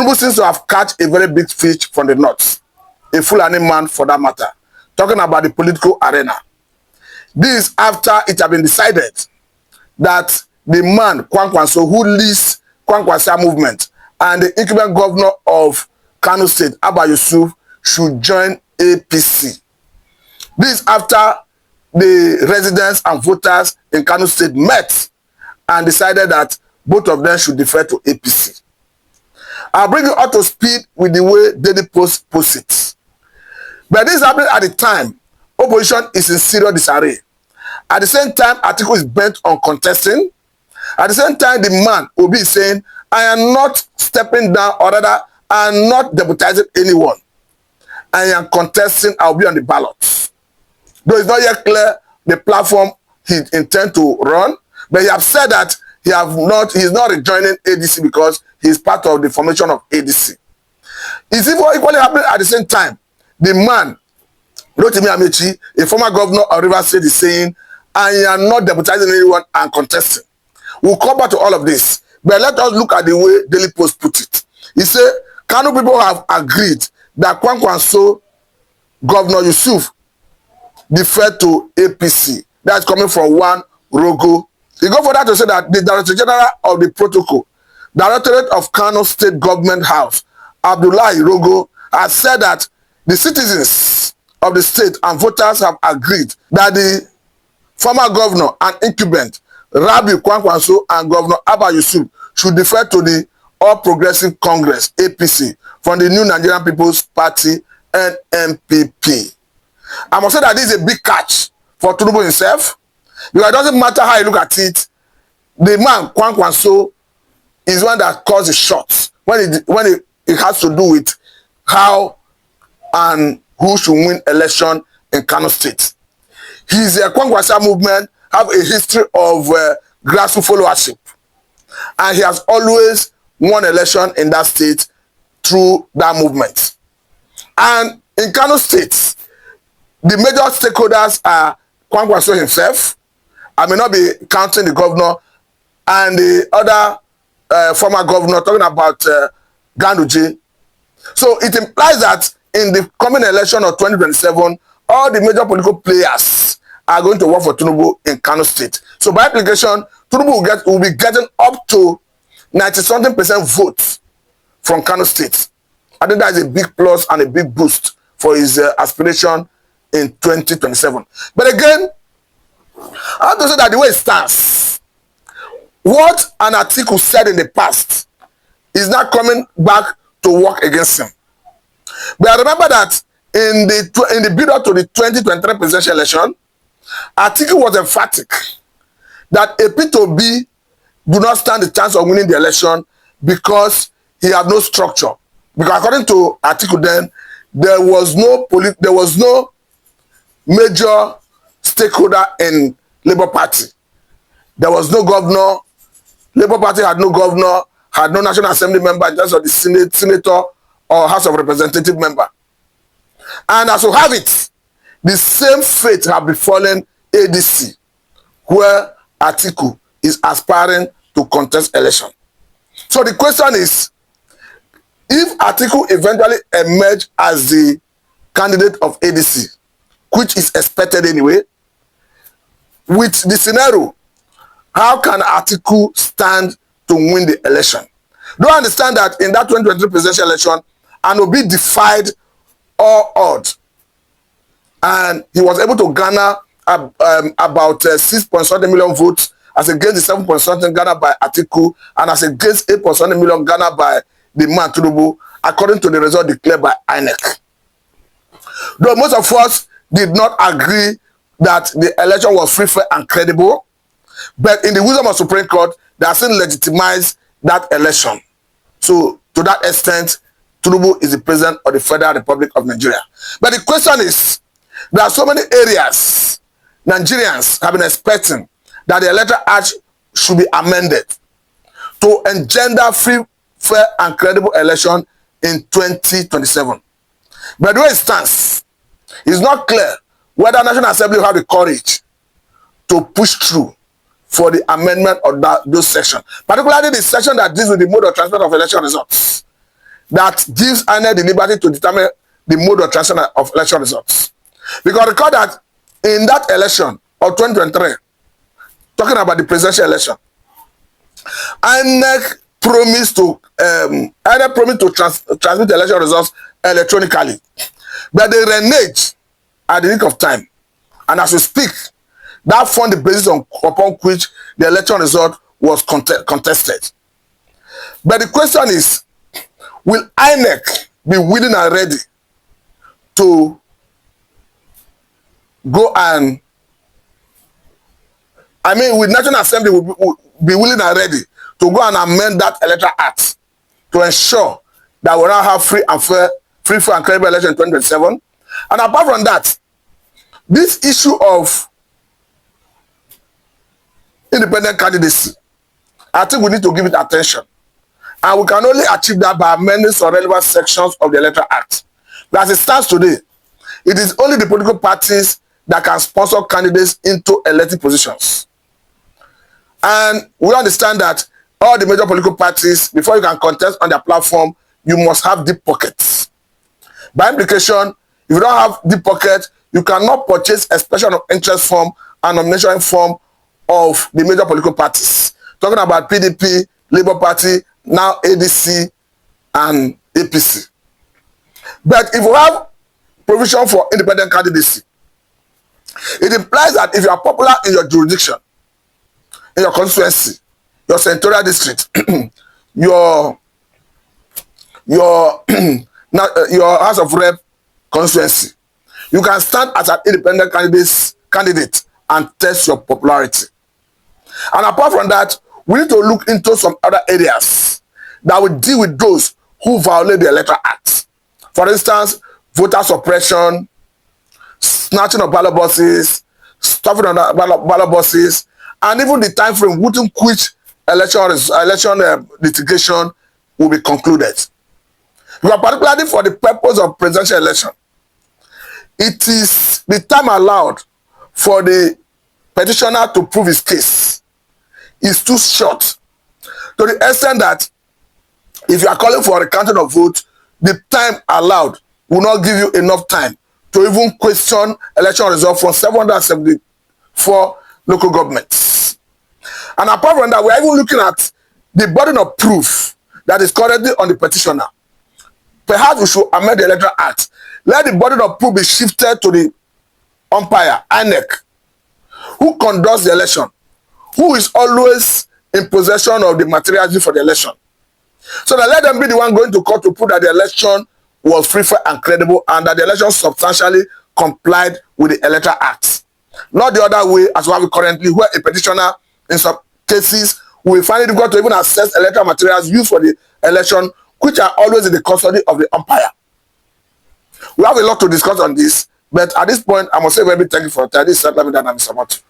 Tinubu seems to have catch a very big fish from the north, a Fulani man for that matter, talking about the political arena. This after it had been decided that the man, Kwankwanso, who leads Kwankwanso movement, and the incumbent governor of Kano State, Abba Yusuf, should join APC. This after the residents and voters in Kano State met and decided that both of them should defer to APC. I'll bring you up to speed with the way Daily Post posts it. But this happened at the time opposition is in serious disarray. At the same time, Atiku is bent on contesting. At the same time, the man will be saying, I am not stepping down, or rather, I am not deputizing anyone. I am contesting, I'll be on the ballot. Though it's not yet clear the platform he intends to run, but he has said that he is not rejoining ADC because he is part of the formation of ADC. It's equally happening at the same time. The man, Rotimi Amechi, a former governor of Rivers State, is saying, I am not deputizing anyone and contesting. We'll come back to all of this. But let us look at the way Daily Post put it. He said, Kano people have agreed that Kwankwanso, Governor Yusuf, deferred to APC. That's coming from one Rogo. He go for that to say that the Director General of the Protocol, Directorate of Kano State Government House, Abdullahi Rogo, has said that the citizens of the state and voters have agreed that the former governor and incumbent Rabi Kwankwanso and Governor Abba Yusuf should defer to the All Progressive Congress, APC, from the New Nigerian People's Party, NNPP. I must say that this is a big catch for Tinubu himself, because it doesn't matter how you look at it, the man, Kwankwanso, is one that calls the shots when it has to do with how and who should win election in Kano State. His Kwankwanso movement have a history of grassroots followership, and he has always won election in that state through that movement. And in Kano State, the major stakeholders are Kwankwanso himself. I may not be counting the governor and the other former governor, talking about Ganduje. So it implies that in the coming election of 2027, all the major political players are going to work for Tinubu in Kano State. So by application, Tinubu will be getting up to 90-something% votes from Kano State. I think that is a big plus and a big boost for his aspiration in 2027. But again, I have to say that the way it stands, what an article said in the past is not coming back to work against him. But I remember that in the build-up to the 2023 presidential election, Atiku was emphatic that a P2B do not stand the chance of winning the election because he had no structure. Because according to Atiku then, there was no major stakeholder in Labour Party. There was no governor. Labour Party had no governor, had no National Assembly member in terms of the senator or House of Representative member. And as you have it, the same fate have befallen ADC, where Atiku is aspiring to contest election. So the question is, if Atiku eventually emerge as the candidate of ADC, which is expected anyway, with the scenario, how can Atiku stand to win the election? Do you understand that in that 2023 presidential election, Anobi defied all odds, and he was able to garner about 6.something million votes as against the 7.something garnered by Atiku, and as against 8.something million garnered by the man Tinubu, according to the result declared by INEC. Though most of us did not agree that the election was free, fair, and credible, but in the wisdom of Supreme Court, they have still legitimized that election. So, to that extent, Tinubu is the president of the Federal Republic of Nigeria. But the question is, there are so many areas Nigerians have been expecting that the Electoral Act should be amended to engender free, fair, and credible election in 2027. But the way it stands, it's not clear whether National Assembly will have the courage to push through for the amendment of those sections, particularly the section that deals with the mode of transfer of election results. that gives INEC the liberty to determine the mode of transition of election results. Because recall that in that election of 2023, talking about the presidential election, INEC promised to transmit the election results electronically, but they reneged at the nick of time, and as we speak, that formed the basis upon which the election result was contested. But the question is, will INEC be willing and ready to go and, will National Assembly will be willing and ready to go and amend that electoral act to ensure that we now have free, fair and credible election in 2027? And apart from that, this issue of independent candidacy, I think we need to give it attention. And we can only achieve that by amending some relevant sections of the Electoral Act. But as it stands today, it is only the political parties that can sponsor candidates into elected positions. And we understand that all the major political parties, before you can contest on their platform, you must have deep pockets. By implication, if you don't have deep pockets, you cannot purchase expression of interest form and nomination form of the major political parties. Talking about PDP, Labour Party, now ADC and APC. But if you have provision for independent candidacy, it implies that if you are popular in your jurisdiction, in your constituency, your senatorial district, your House of Rep constituency, you can stand as an independent candidate and test your popularity. And apart from that, we need to look into some other areas that will deal with those who violate the Electoral Act. For instance, voter suppression, snatching of ballot boxes, stuffing of ballot boxes, and even the time frame within which election litigation will be concluded. Because particularly for the purpose of presidential election, it is the time allowed for the petitioner to prove his case is too short, to the extent that if you are calling for a recounting of votes, the time allowed will not give you enough time to even question election results from 774 local governments. And apart from that, we are even looking at the burden of proof that is currently on the petitioner. Perhaps we should amend the Electoral Act. Let the burden of proof be shifted to the umpire, INEC, who conducts the election, who is always in possession of the materials for the election. So that let them be the one going to court to prove that the election was free, fair, and credible, and that the election substantially complied with the Electoral Act. Not the other way as we have it currently, where a petitioner, in some cases, will find it difficult to even access electoral materials used for the election, which are always in the custody of the umpire. We have a lot to discuss on this, but at this point, I must say very big thank you for your time. This is Mr. Mott.